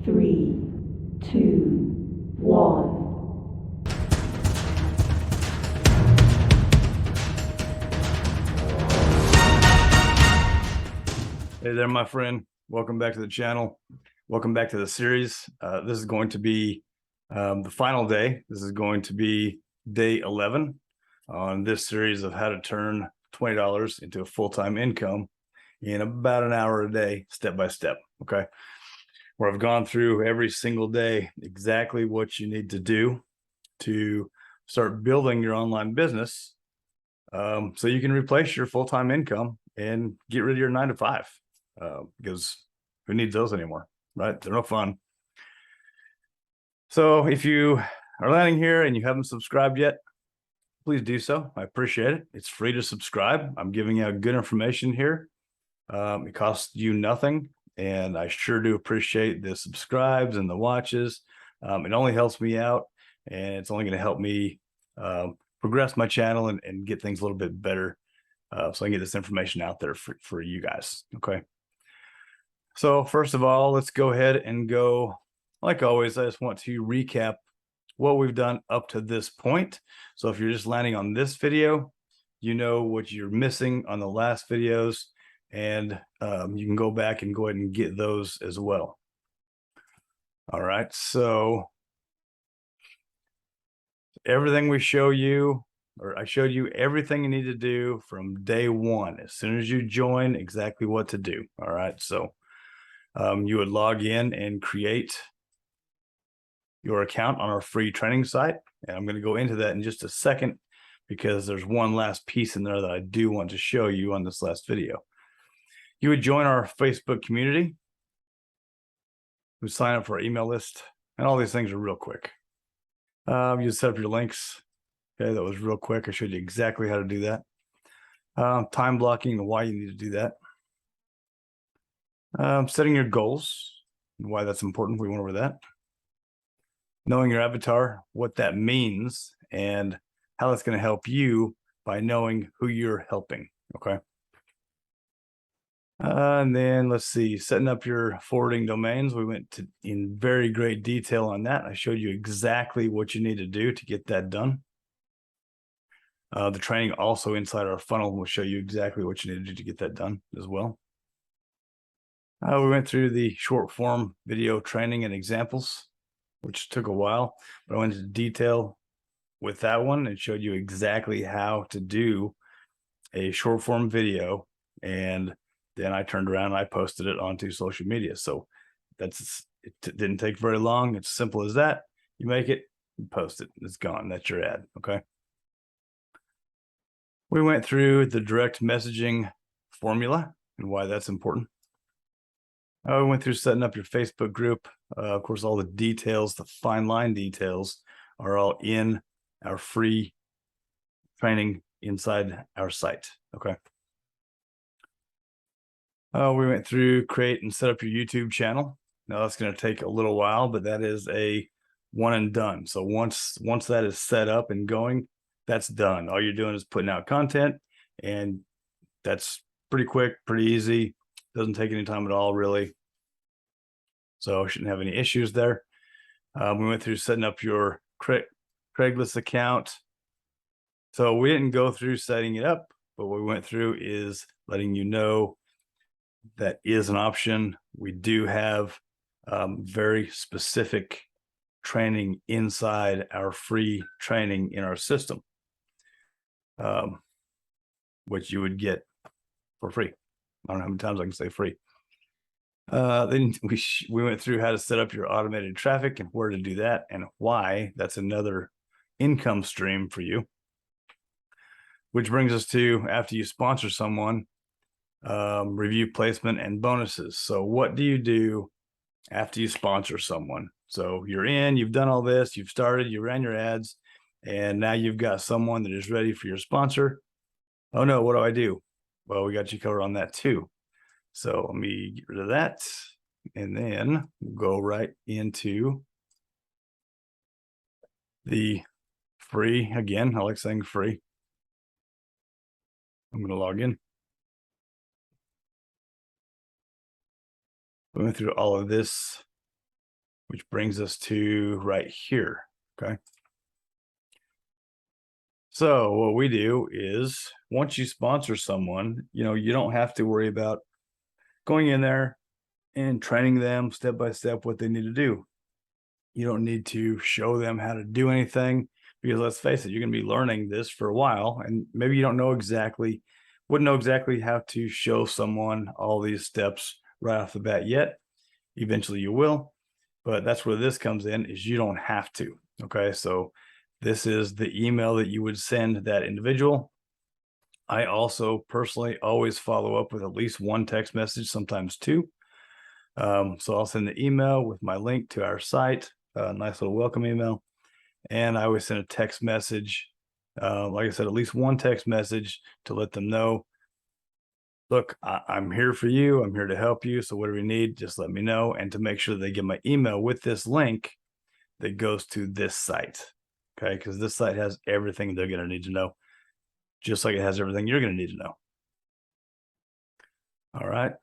Three, two, one. Hey there, my friend. Welcome back to the channel. Welcome back to the series. This is going to be the final day. This is going to be day 11 on this series of how to turn $20 into a full-time income in about an hour a day, step by step. Okay. Where I've gone through every single day exactly what you need to do to start building your online business so you can replace your full-time income and get rid of your 9 to 5. Because who needs those anymore, right? They're no fun. So if you are landing here and you haven't subscribed yet, please do so. I appreciate it. It's free to subscribe. I'm giving out good information here. It costs you nothing, and I sure do appreciate the subscribes and the watches. It only helps me out, and it's only going to help me progress my channel and get things a little bit better, so I can get this information out there for you guys. Okay. So first of all, let's go ahead and go, like always, I just want to recap what we've done up to this point. So if you're just landing on this video, you know what you're missing on the last videos, and you can go back and go ahead and get those as well. All right, so everything we show you, or I showed you everything you need to do from day one. As soon as you join, exactly what to do. All right, so you would log in and create your account on our free training site. And I'm going to go into that in just a second, because there's one last piece in there that I do want to show you on this last video. You would join our Facebook community. You would sign up for our email list, and all these things are real quick. You set up your links. Okay, that was real quick. I showed you exactly how to do that. Time blocking and why you need to do that. Setting your goals and why that's important. We went over that. Knowing your avatar, what that means, and how that's going to help you by knowing who you're helping. Okay. And then let's see, setting up your forwarding domains. We went in very great detail on that. I showed you exactly what you need to do to get that done. The training also inside our funnel will show you exactly what you need to do to get that done as well. We went through the short form video training and examples, which took a while, but I went into detail with that one and showed you exactly how to do a short form video. And then I turned around and I posted it onto social media. So it didn't take very long. It's simple as that. You make it, you post it, it's gone. That's your ad. Okay. We went through the direct messaging formula and why that's important. We went through setting up your Facebook group. Of course, all the details, the fine line details, are all in our free training inside our site. Okay. We went through create and set up your YouTube channel. Now that's going to take a little while, but that is a one and done. So once that is set up and going, that's done. All you're doing is putting out content, and that's pretty quick, pretty easy. Doesn't take any time at all, really. So shouldn't have any issues there. We went through setting up your Craigslist account. So we didn't go through setting it up, but what we went through is letting you know that is an option. We do have very specific training inside our free training in our system, which you would get for free. I don't know how many times I can say free. Then we went through how to set up your automated traffic and where to do that and why that's another income stream for you. Which brings us to, after you sponsor someone, review placement and bonuses. So what do you do after you sponsor someone? So you're in, you've done all this, you've started, you ran your ads, and now you've got someone that is ready for your sponsor. Oh no, what do I do? Well, we got you covered on that too. So let me get rid of that, and then we'll go right into the free. Again, I like saying free. I'm going to log in. We went through all of this which brings us to right here. Okay. So what we do is once you sponsor someone, you don't have to worry about going in there and training them step by step what they need to do. You don't need to show them how to do anything, because let's face it, you're going to be learning this for a while, and maybe you wouldn't know exactly how to show someone all these steps right off the bat yet. Eventually you will, but that's where this comes in, is you don't have to. Okay. So this is the email that you would send that individual. I also personally always follow up with at least one text message, sometimes two. So I'll send the email with my link to our site, a nice little welcome email. And I always send a text message, like I said, at least one text message to let them know, look, I'm here for you. I'm here to help you. So whatever you need, just let me know. And to make sure they get my email with this link that goes to this site. Okay. Because this site has everything they're going to need to know, just like it has everything you're going to need to know. All right.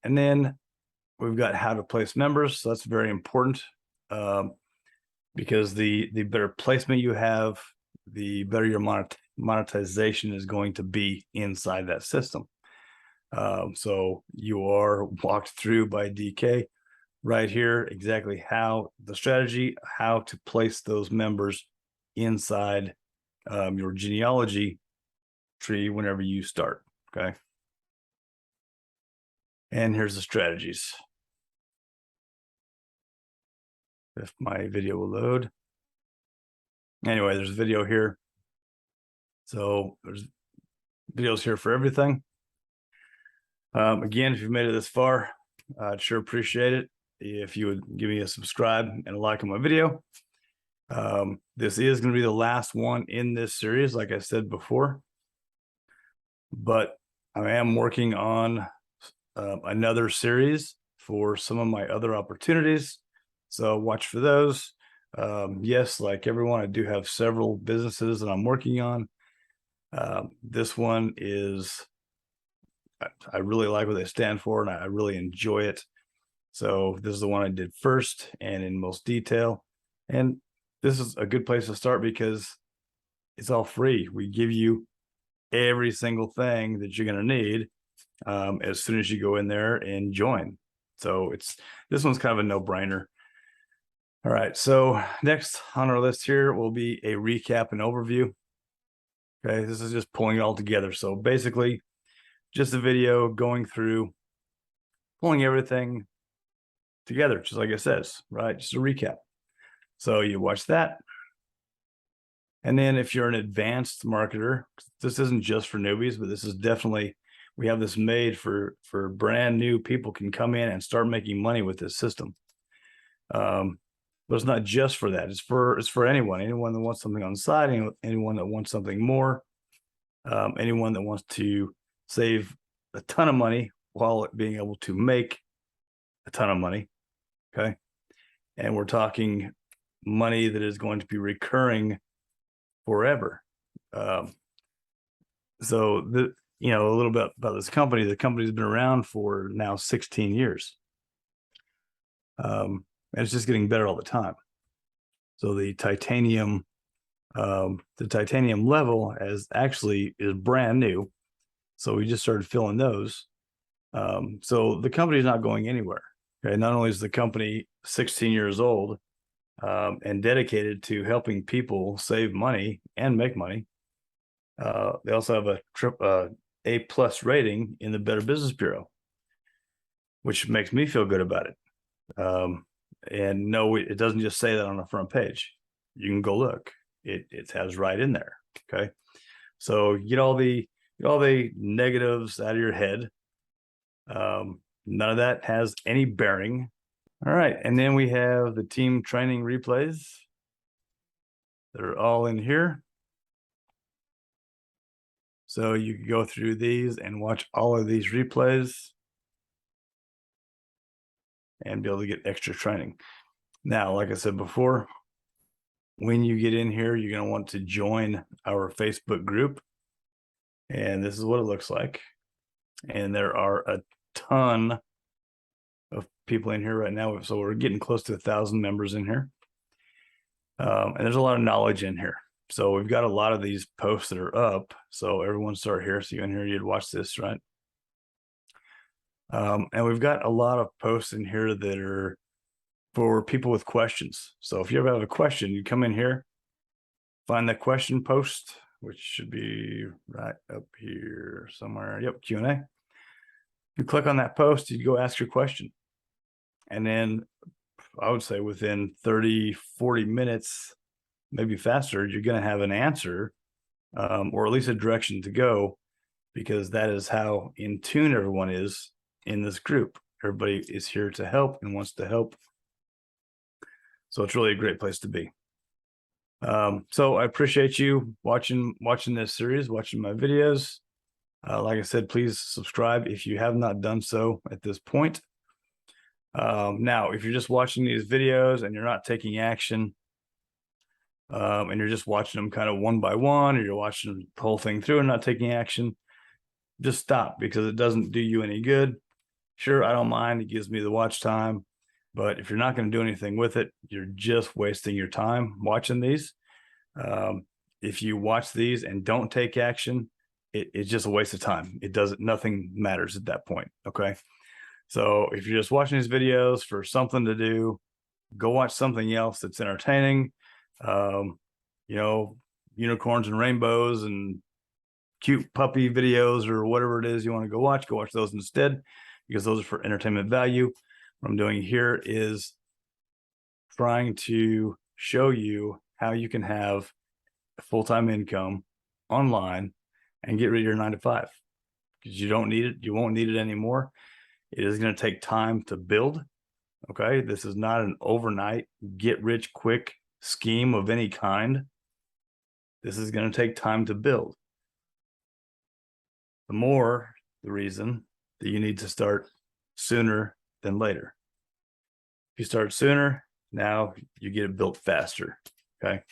And then we've got how to place members. So that's very important, because the better placement you have, the better your monetization is going to be inside that system. So you are walked through by DK right here exactly how the strategy, how to place those members inside your genealogy tree whenever you start. Okay. And here's the strategies. If my video will load. Anyway, there's a video here. So there's videos here for everything. Again, if you've made it this far, I'd sure appreciate it if you would give me a subscribe and a like on my video. This is going to be the last one in this series, like I said before, but I am working on another series for some of my other opportunities. So watch for those. Yes, like everyone, I do have several businesses that I'm working on. This one is, I really like what they stand for, and I really enjoy it. So this is the one I did first and in most detail. And this is a good place to start because it's all free. We give you every single thing that you're going to need as soon as you go in there and join. So this one's kind of a no-brainer. All right. So next on our list here will be a recap and overview. Okay. This is just pulling it all together. So basically just a video going through, pulling everything together, just like it says, right? Just a recap. So you watch that. And then if you're an advanced marketer, this isn't just for newbies, but this is definitely, we have this made for brand new people can come in and start making money with this system. But it's not just for that. It's for anyone that wants something on the side, anyone that wants something more, anyone that wants to save a ton of money while being able to make a ton of money. Okay. And we're talking money that is going to be recurring forever. So a little bit about this company. The company's been around for now 16 years. And it's just getting better all the time. So the titanium level is brand new. So we just started filling those. So the company is not going anywhere. Okay. Not only is the company 16 years old and dedicated to helping people save money and make money, they also have a A+ rating in the Better Business Bureau, which makes me feel good about it. And no, it doesn't just say that on the front page. You can go look. It has right in there. Okay. So get all the negatives out of your head. None of that has any bearing. All right. And then we have the team training replays that are all in here. So you can go through these and watch all of these replays and be able to get extra training. Now, like I said before, when you get in here, you're going to want to join our Facebook group. And this is what it looks like. And there are a ton of people in here right now. So we're getting close to 1,000 members in here. And there's a lot of knowledge in here. So we've got a lot of these posts that are up. So everyone start here. So you in here, you'd watch this, right? And we've got a lot of posts in here that are for people with questions. So if you ever have a question, you come in here, find that question post, which should be right up here somewhere. Yep, Q&A. You click on that post, you go ask your question. And then I would say within 30, 40 minutes, maybe faster, you're going to have an answer, or at least a direction to go, because that is how in tune everyone is in this group. Everybody is here to help and wants to help. So it's really a great place to be. So I appreciate you watching this series, watching my videos. Like I said, please subscribe if you have not done so at this point. Now, if you're just watching these videos and you're not taking action, and you're just watching them kind of one by one, or you're watching the whole thing through and not taking action, just stop, because it doesn't do you any good. Sure, I don't mind. It gives me the watch time. But if you're not going to do anything with it, you're just wasting your time watching these. If you watch these and don't take action, it's just a waste of time. Nothing matters at that point. Okay. So if you're just watching these videos for something to do, go watch something else that's entertaining. Unicorns and rainbows and cute puppy videos or whatever it is you want to go watch those instead, because those are for entertainment value. What I'm doing here is trying to show you how you can have a full-time income online and get rid of your 9-to-5, because you don't need it. You won't need it anymore. It is going to take time to build. Okay. This is not an overnight get rich quick scheme of any kind. This is going to take time to build. The reason that you need to start sooner than later. If you start sooner, now you get it built faster. Okay.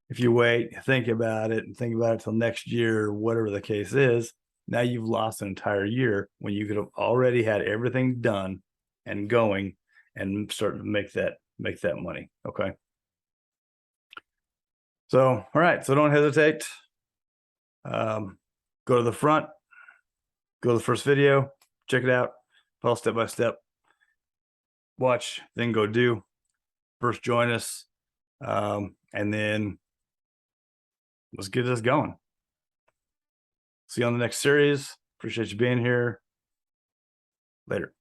If you wait, think about it till next year, whatever the case is, now you've lost an entire year when you could have already had everything done and going and start to make that money. Okay. So, all right. So don't hesitate. Go to the front, go to the first video, check it out, follow step by step, watch, then go do. First join us, and then let's get this going. See you on the next series. Appreciate you being here. Later.